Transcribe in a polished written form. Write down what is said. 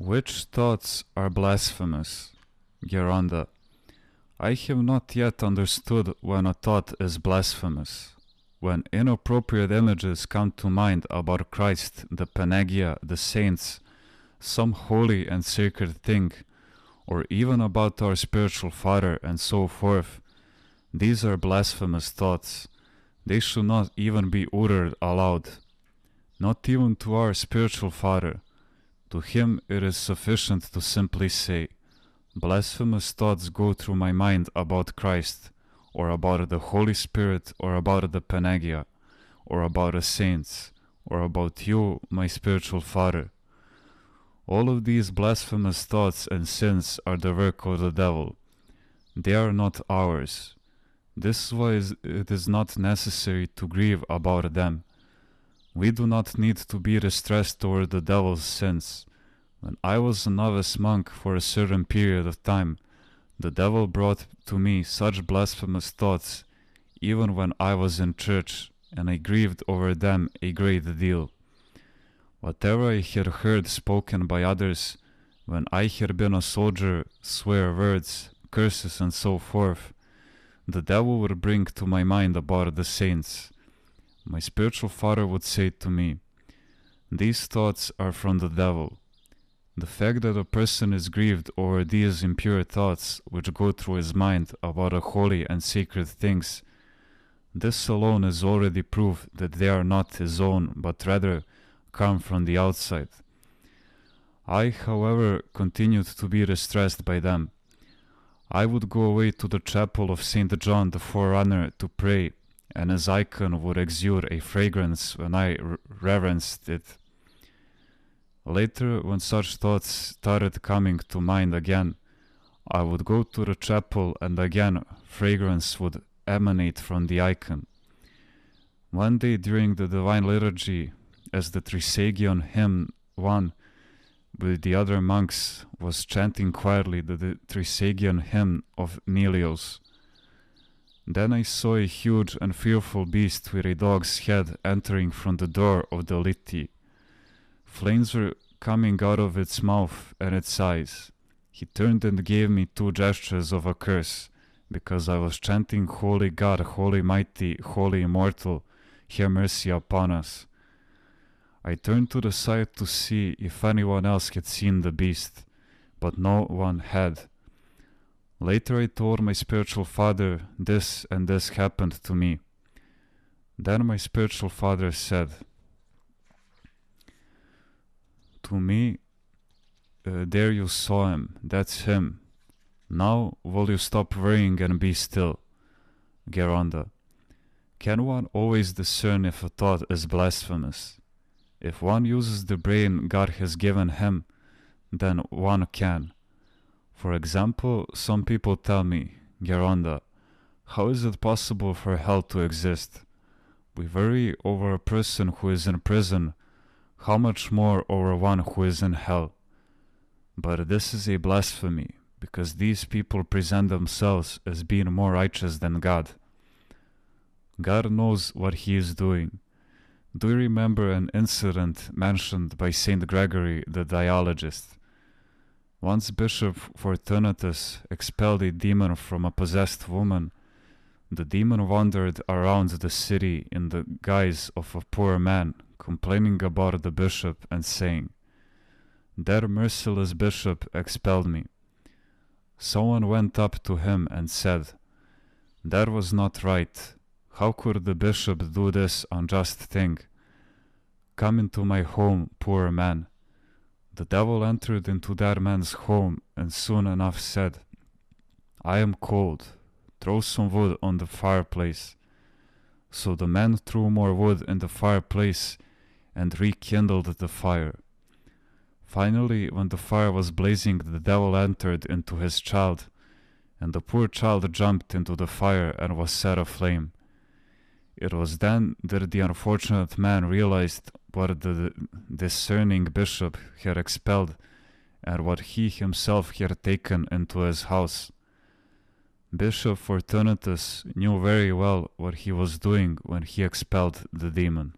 Which thoughts are blasphemous? Geronda. I have not yet understood when a thought is blasphemous. When inappropriate images come to mind about Christ, the Panagia, the saints, some holy and sacred thing, or even about our spiritual father and so forth, these are blasphemous thoughts. They should not even be uttered aloud. Not even to our spiritual father. To him it is sufficient to simply say, blasphemous thoughts go through my mind about Christ, or about the Holy Spirit, or about the Panagia, or about the saints, or about you, my spiritual father. All of these blasphemous thoughts and sins are the work of the devil. They are not ours. This is why it is not necessary to grieve about them. We do not need to be distressed over the devil's sins. When I was a novice monk for a certain period of time, the devil brought to me such blasphemous thoughts, even when I was in church, and I grieved over them a great deal. Whatever I had heard spoken by others, when I had been a soldier, swear words, curses and so forth, the devil would bring to my mind about the saints. My spiritual father would say to me, these thoughts are from the devil. The fact that a person is grieved over these impure thoughts which go through his mind about the holy and sacred things, this alone is already proof that they are not his own, but rather come from the outside. I, however, continued to be distressed by them. I would go away to the chapel of St. John the Forerunner to pray, and his icon would exude a fragrance when I reverenced it. Later, when such thoughts started coming to mind again, I would go to the chapel and again fragrance would emanate from the icon. One day during the Divine Liturgy, as the Trisagion hymn 1 with the other monks was chanting quietly the Trisagion hymn of Nelios, then I saw a huge and fearful beast with a dog's head entering from the door of the Litti. Flames were coming out of its mouth and its eyes. He turned and gave me 2 gestures of a curse, because I was chanting, Holy God, Holy Mighty, Holy Immortal, have mercy upon us. I turned to the side to see if anyone else had seen the beast, but no one had. Later I told my spiritual father this and this happened to me. Then my spiritual father said to me, there you saw him, that's him. Now will you stop worrying and be still? Geronda. Can one always discern if a thought is blasphemous? If one uses the brain God has given him, then one can. For example, some people tell me, Geronda, how is it possible for hell to exist? We worry over a person who is in prison, how much more over one who is in hell? But this is a blasphemy, because these people present themselves as being more righteous than God. God knows what he is doing. Do you remember an incident mentioned by Saint Gregory the Dialogist? Once Bishop Fortunatus expelled a demon from a possessed woman. The demon wandered around the city in the guise of a poor man, complaining about the bishop and saying, "That merciless bishop expelled me." Someone went up to him and said, "That was not right. How could the bishop do this unjust thing? Come into my home, poor man." The devil entered into that man's home and soon enough said, "I am cold. Throw some wood on the fireplace." So the man threw more wood in the fireplace and rekindled the fire. Finally, when the fire was blazing, the devil entered into his child, and the poor child jumped into the fire and was set aflame. It was then that the unfortunate man realized what the discerning bishop had expelled and what he himself had taken into his house. Bishop Fortunatus knew very well what he was doing when he expelled the demon.